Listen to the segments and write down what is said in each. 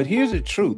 But here's the truth: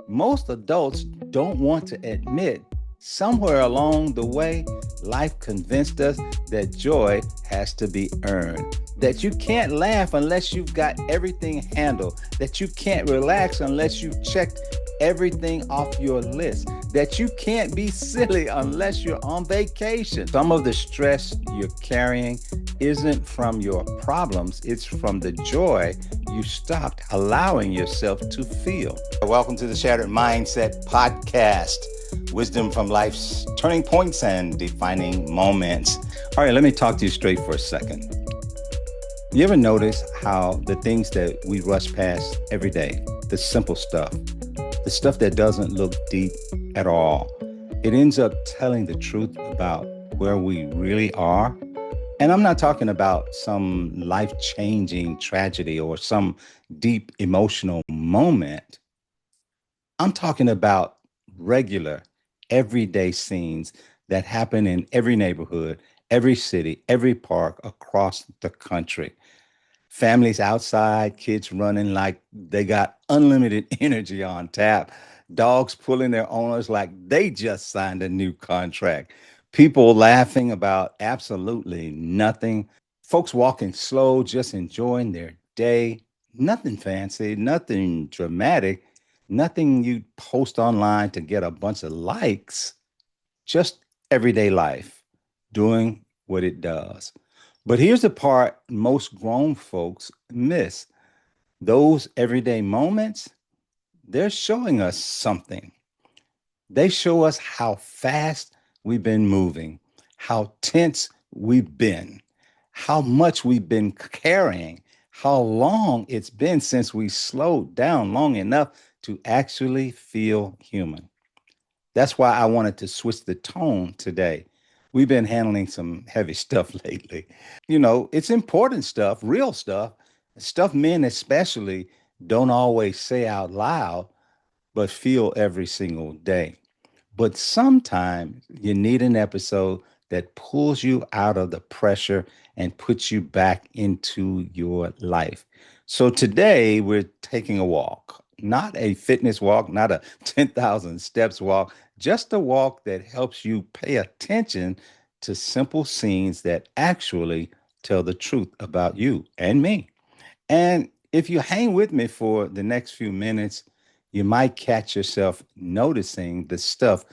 most adults don't want to admit somewhere along the way, life convinced us that joy has to be earned, that you can't laugh unless you've got everything handled, that you can't relax unless you've checked everything off your list, that you can't be silly unless you're on vacation. Some of the stress you're carrying isn't from your problems, it's from the joy you stopped allowing yourself to feel. Welcome to the Shattered Mindset Podcast. Wisdom from life's turning points and defining moments. All right, let me talk to you straight for a second. You ever notice how the things that we rush past every day, the simple stuff, the stuff that doesn't look deep at all, it ends up telling the truth about where we really are? And I'm not talking about some life-changing tragedy or some deep emotional moment. I'm talking about regular, everyday scenes that happen in every neighborhood, every city, every park across the country. Families outside, kids running like they got unlimited energy on tap, dogs pulling their owners like they just signed a new contract, people laughing about absolutely nothing, folks walking slow, just enjoying their day. Nothing fancy, nothing dramatic, nothing you post online to get a bunch of likes, just everyday life doing what it does. But here's the part most grown folks miss: those everyday moments, they're showing us something. They show us how fast we've been moving, how tense we've been, how much we've been carrying, how long it's been since we slowed down long enough to actually feel human. That's why I wanted to switch the tone today. We've been handling some heavy stuff lately. It's important stuff, real stuff, stuff men especially don't always say out loud, but feel every single day. But sometimes you need an episode that pulls you out of the pressure and puts you back into your life. So today we're taking a walk, not a fitness walk, not a 10,000 steps walk, just a walk that helps you pay attention to simple scenes that actually tell the truth about you and me. And if you hang with me for the next few minutes, you might catch yourself noticing the stuff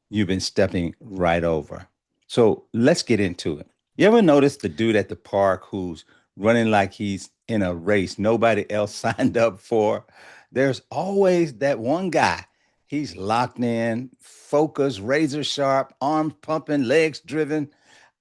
you've been stepping right over. So let's get into it. You ever notice the dude at the park who's running like he's in a race nobody else signed up for? There's always that one guy. He's locked in, focused, razor sharp, arm pumping, legs driven.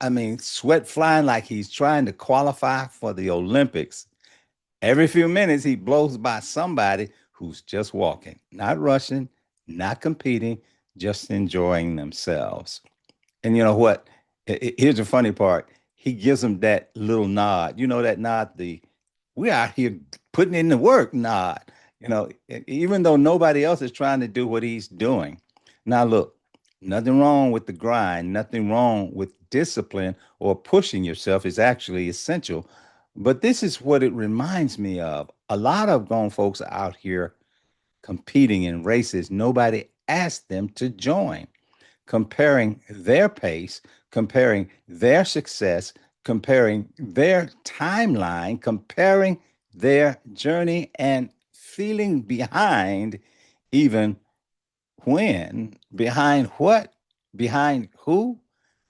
I mean, sweat flying like he's trying to qualify for the Olympics. Every few minutes, he blows by somebody who's just walking, not rushing, not competing, just enjoying themselves. And you know what? Here's the funny part. He gives them that little nod. You know that nod, the "we out here putting in the work" nod. Even though nobody else is trying to do what he's doing. Now, look, nothing wrong with the grind, nothing wrong with discipline or pushing yourself is actually essential. But this is what it reminds me of. A lot of grown folks are out here competing in races nobody asked them to join, comparing their pace, comparing their success, comparing their timeline, comparing their journey, and feeling behind, even when, behind what, behind who.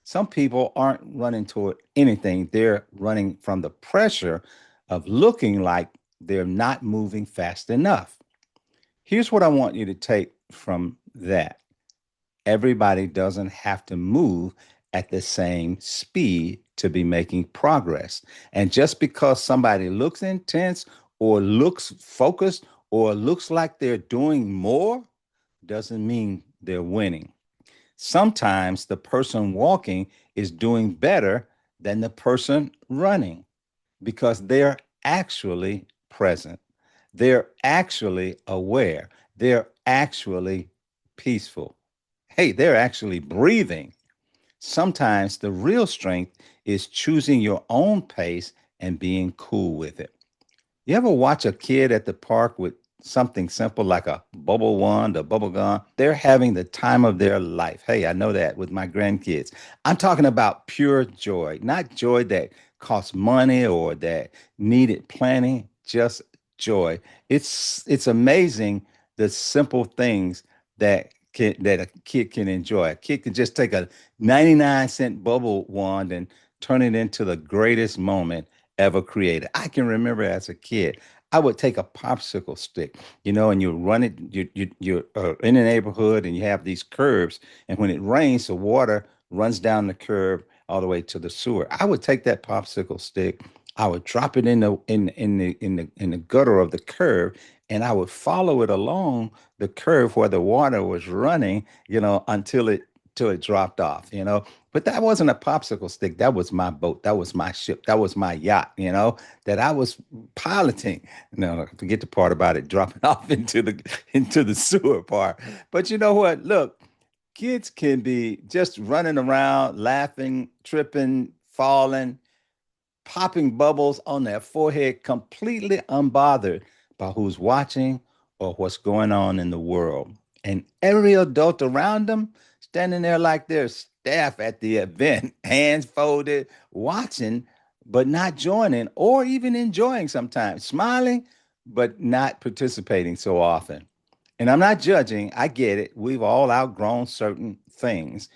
Some people aren't running toward anything, they're running from the pressure of looking like they're not moving fast enough. Here's what I want you to take from that: everybody doesn't have to move at the same speed to be making progress. And just because somebody looks intense or looks focused or looks like they're doing more doesn't mean they're winning. Sometimes the person walking is doing better than the person running because they're actually present. They're actually aware. They're actually peaceful. Hey, they're actually breathing. Sometimes the real strength is choosing your own pace and being cool with it. You ever watch a kid at the park with something simple like a bubble wand or bubble gum, they're having the time of their life. Hey, I know that with my grandkids. I'm talking about pure joy, not joy that costs money or that needed planning, just joy. It's amazing the simple things that a kid can enjoy. A kid can just take a 99-cent bubble wand and turn it into the greatest moment ever created. I can remember as a kid, I would take a popsicle stick, and you run it. You're in a neighborhood and you have these curbs, and when it rains, the water runs down the curb all the way to the sewer. I would take that popsicle stick, I would drop it in the gutter of the curb, and I would follow it along the curve where the water was running, until it dropped off. But that wasn't a popsicle stick. That was my boat. That was my ship. That was my yacht. That I was piloting. No, forget the part about it dropping off into the sewer part. But you know what? Look, kids can be just running around, laughing, tripping, falling, popping bubbles on their forehead, completely unbothered by who's watching or what's going on in the world. And every adult around them standing there like they're staff at the event, hands folded, watching, but not joining or even enjoying sometimes, smiling, but not participating so often. And I'm not judging, I get it. We've all outgrown certain things.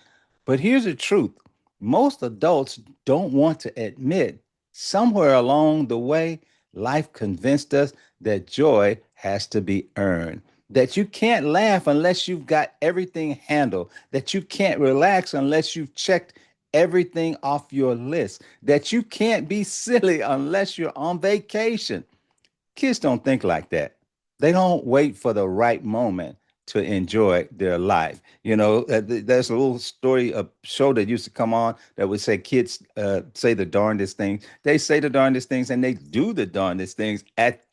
But here's the truth: most adults don't want to admit somewhere along the way, life convinced us that joy has to be earned, that you can't laugh unless you've got everything handled, that you can't relax unless you've checked everything off your list, that you can't be silly unless you're on vacation. Kids don't think like that. They don't wait for the right moment to enjoy their life. There's a little story, a show that used to come on that would say kids say the darndest things. They say the darndest things and they do the darndest things at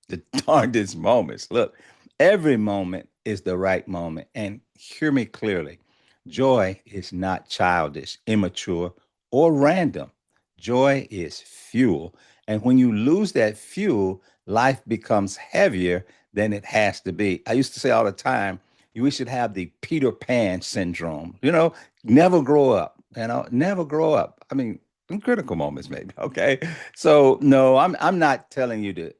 the darndest moments. Look, every moment is the right moment. And hear me clearly: joy is not childish, immature, or random. Joy is fuel. And when you lose that fuel, life becomes heavier than it has to be. I used to say all the time, we should have the Peter Pan syndrome. Never grow up, never grow up. I mean, in critical moments, maybe. Okay. So no, I'm not telling you to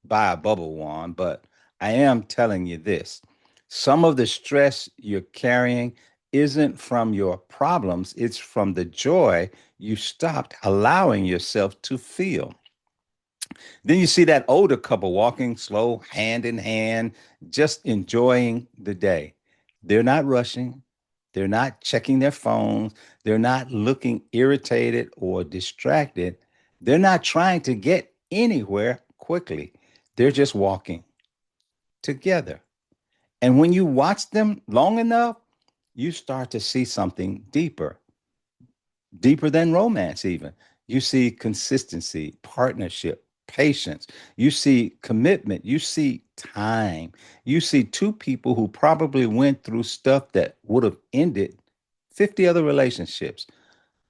buy a bubble wand, but I am telling you this: some of the stress you're carrying isn't from your problems, it's from the joy you stopped allowing yourself to feel. Then you see that older couple walking slow, hand in hand, just enjoying the day. They're not rushing, they're not checking their phones, they're not looking irritated or distracted, they're not trying to get anywhere quickly. They're just walking together. And when you watch them long enough, you start to see something deeper, deeper than romance, even. You see consistency, partnership, patience. You see commitment. You see time. You see two people who probably went through stuff that would have ended 50 other relationships,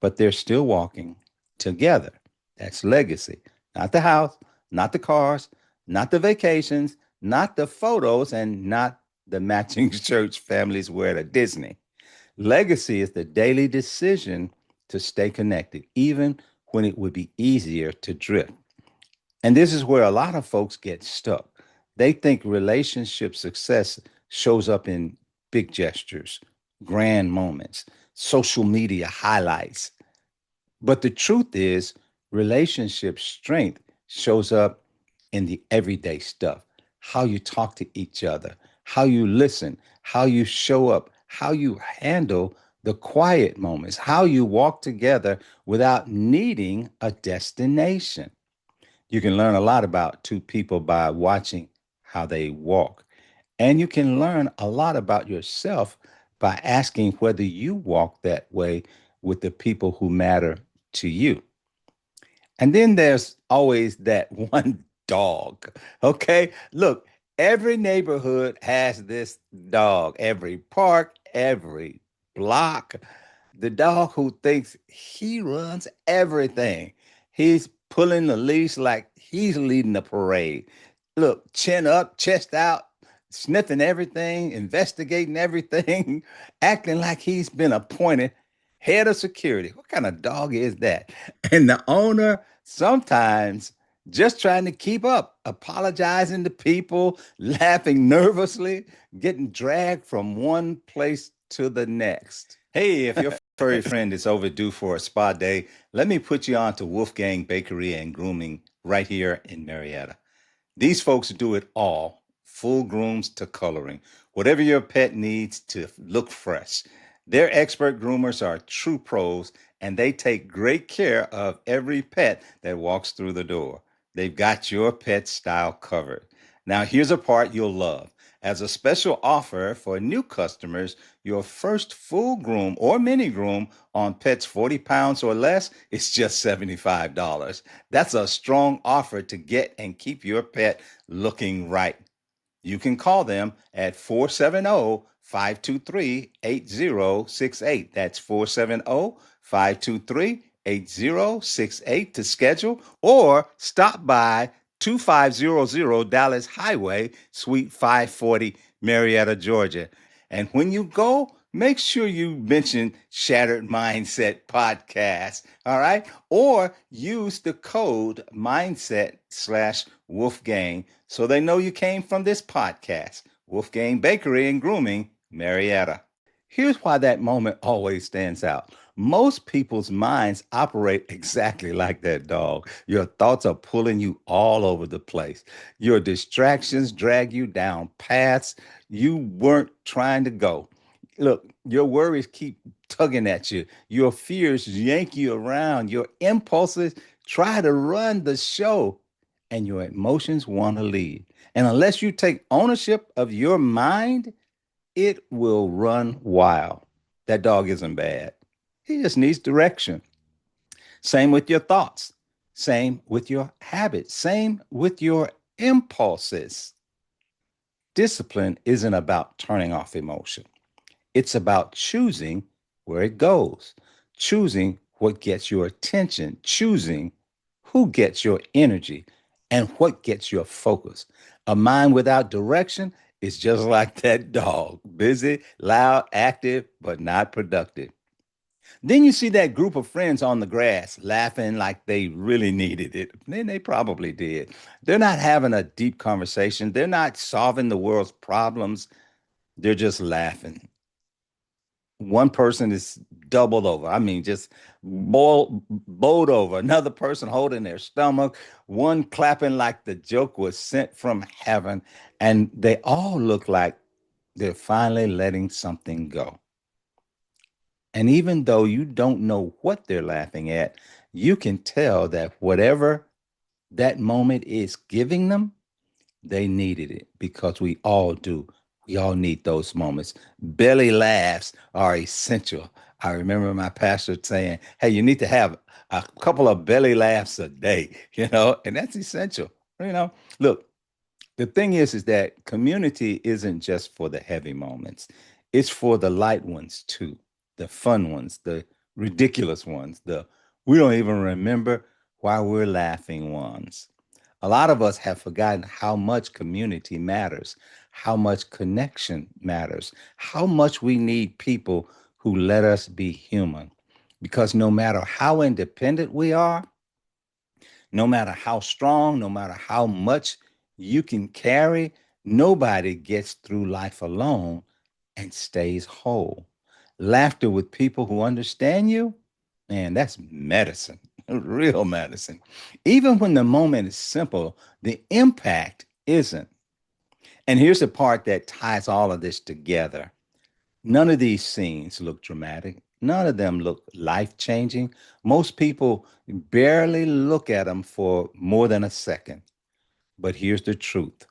but they're still walking together. That's legacy. Not the house, not the cars, not the vacations, not the photos, and not the matching shirts families wear to Disney. Legacy is the daily decision to stay connected, even when it would be easier to drift. And this is where a lot of folks get stuck. They think relationship success shows up in big gestures, grand moments, social media highlights, but the truth is, relationship strength shows up in the everyday stuff: how you talk to each other, how you listen, how you show up, how you handle the quiet moments, how you walk together without needing a destination. You can learn a lot about two people by watching how they walk. And you can learn a lot about yourself by asking whether you walk that way with the people who matter to you. And then there's always that one dog. Okay. Look, every neighborhood has this dog, every park, every block. The dog who thinks he runs everything. He's pulling the leash like he's leading the parade. Look, chin up, chest out, sniffing everything, investigating everything, acting like he's been appointed head of security. What kind of dog is that? And the owner sometimes just trying to keep up, apologizing to people, laughing nervously, getting dragged from one place to the next. Hey, if your furry friend is overdue for a spa day, let me put you on to Wolfgang Bakery and Grooming right here in Marietta. These folks do it all, full grooms to coloring, whatever your pet needs to look fresh. Their expert groomers are true pros and they take great care of every pet that walks through the door. They've got your pet style covered. Now, here's a part you'll love. As a special offer for new customers, your first full groom or mini groom on pets 40 pounds or less is just $75. That's a strong offer to get and keep your pet looking right. You can call them at 470-523-8068. That's 470-523-8068 to schedule or stop by 2500 Dallas Highway, Suite 540, Marietta, Georgia. And when you go, make sure you mention Shattered Mindset Podcast, all right? Or use the code mindset slash Wolfgang so they know you came from this podcast. Wolfgang Bakery and Grooming, Marietta. Here's why that moment always stands out. Most people's minds operate exactly like that dog. Your thoughts are pulling you all over the place. Your distractions drag you down paths you weren't trying to go. Look, your worries keep tugging at you. Your fears yank you around. Your impulses try to run the show, and your emotions want to lead. And unless you take ownership of your mind, it will run wild. That dog isn't bad. He just needs direction. Same with your thoughts. Same with your habits. Same with your impulses. Discipline isn't about turning off emotion. It's about choosing where it goes, choosing what gets your attention, choosing who gets your energy and what gets your focus. A mind without direction is just like that dog, busy, loud, active, but not productive. Then you see that group of friends on the grass laughing like they really needed it. Then they probably did. They're not having a deep conversation. They're not solving the world's problems. They're just laughing. One person is doubled over. I mean, just bowled over. Another person holding their stomach. One clapping like the joke was sent from heaven. And they all look like they're finally letting something go. And even though you don't know what they're laughing at, you can tell that whatever that moment is giving them, they needed it because we all do. We all need those moments. Belly laughs are essential. I remember my pastor saying, hey, you need to have a couple of belly laughs a day, and that's essential. Look, the thing is that community isn't just for the heavy moments. It's for the light ones too, the fun ones, the ridiculous ones, the we don't even remember why we're laughing ones. A lot of us have forgotten how much community matters, how much connection matters, how much we need people who let us be human. Because no matter how independent we are, no matter how strong, no matter how much you can carry, nobody gets through life alone and stays whole. Laughter with people who understand you, man, that's medicine, real medicine. Even when the moment is simple, the impact isn't. And here's the part that ties all of this together. None of these scenes look dramatic. None of them look life changing. Most people barely look at them for more than a second. But here's the truth: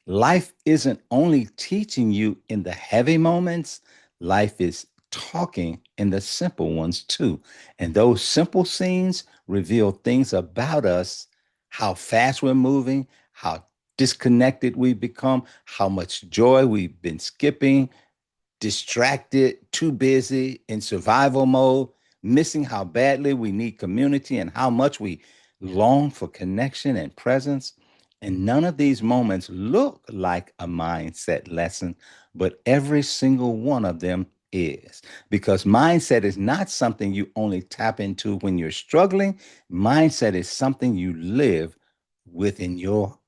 life isn't only teaching you in the heavy moments, life is talking in the simple ones too. And those simple scenes reveal things about us: how fast we're moving, how disconnected we've become, how much joy we've been skipping, distracted, too busy, in survival mode, missing how badly we need community and how much we long for connection and presence. And none of these moments look like a mindset lesson, but every single one of them is. Because mindset is not something you only tap into when you're struggling. Mindset is something you live within your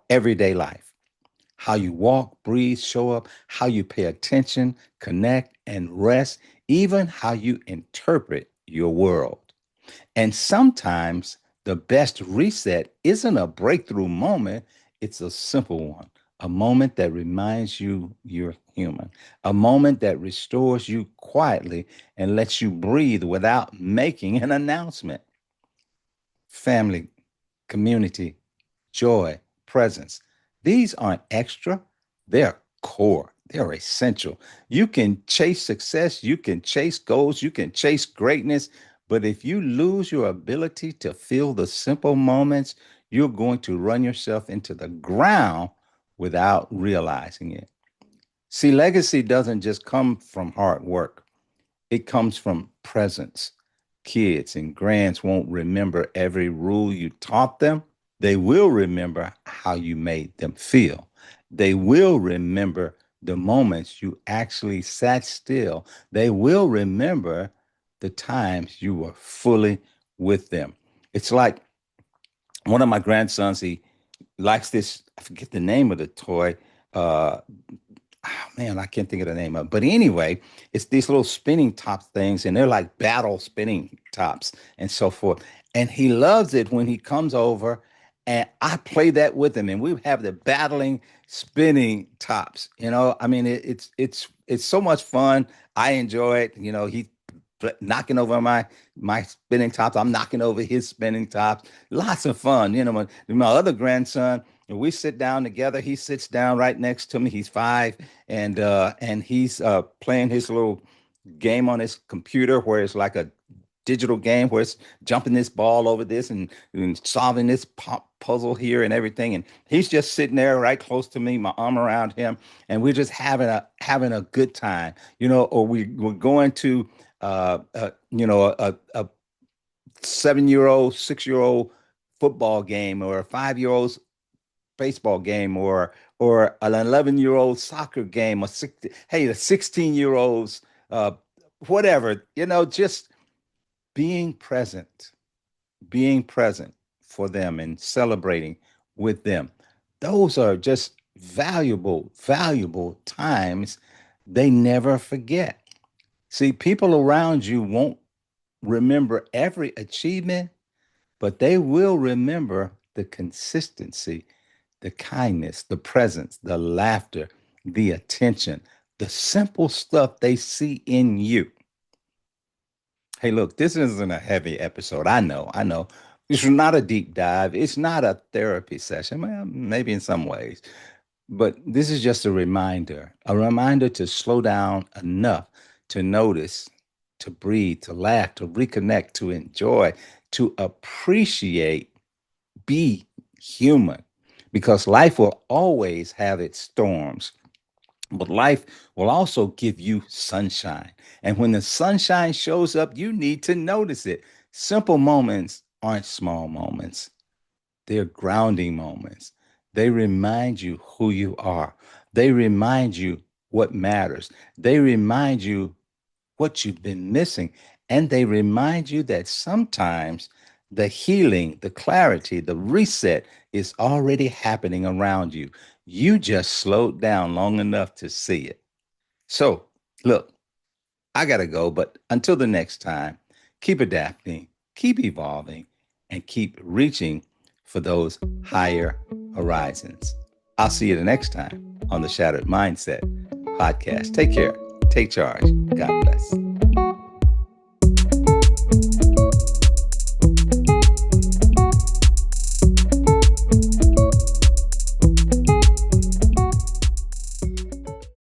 everyday life. How you walk, breathe, show up, how you pay attention, connect, and rest, even how you interpret your world. And sometimes the best reset isn't a breakthrough moment, it's a simple one. A moment that reminds you you're human, a moment that restores you quietly and lets you breathe without making an announcement. Family, community, joy, presence. These aren't extra, they're core, they're essential. You can chase success, you can chase goals, you can chase greatness, but if you lose your ability to feel the simple moments, you're going to run yourself into the ground without realizing it. See, legacy doesn't just come from hard work, it comes from presence. Kids and grands won't remember every rule you taught them. They will remember how you made them feel. They will remember the moments you actually sat still. They will remember the times you were fully with them. It's like one of my grandsons, he likes this, I forget the name of the toy. Uh, man, I can't think of the name of it. But anyway, it's these little spinning top things, and they're like battle spinning tops and so forth. And he loves it when he comes over, and I play that with him, and we have the battling spinning tops. I mean, it's so much fun. I enjoy it. He knocking over my spinning tops. I'm knocking over his spinning tops. Lots of fun. My other grandson, and we sit down together. He sits down right next to me. He's 5, and he's playing his little game on his computer where it's like a digital game where it's jumping this ball over this and solving this puzzle here and everything. And he's just sitting there right close to me, my arm around him, and we're just having a good time, or we're going to a 7-year-old, 6-year-old football game or a 5-year-old baseball game or an 11-year-old soccer game or the 16-year-olds, whatever, just being present, being present for them and celebrating with them. Those are just valuable, valuable times they never forget. See, people around you won't remember every achievement, but they will remember the consistency, the kindness, the presence, the laughter, the attention, the simple stuff they see in you. Hey, look, this isn't a heavy episode. I know. It's not a deep dive. It's not a therapy session. Well, maybe in some ways. But this is just a reminder to slow down enough to notice, to breathe, to laugh, to reconnect, to enjoy, to appreciate, be human. Because life will always have its storms, but life will also give you sunshine. And when the sunshine shows up, you need to notice it. Simple moments aren't small moments, they're grounding moments. They remind you who you are, they remind you what matters, they remind you what you've been missing. And they remind you that sometimes the healing, the clarity, the reset is already happening around you. You just slowed down long enough to see it. So, look, I got to go, but until the next time, keep adapting, keep evolving, and keep reaching for those higher horizons. I'll see you the next time on the Shattered Mindset podcast. Take care, take charge. God bless.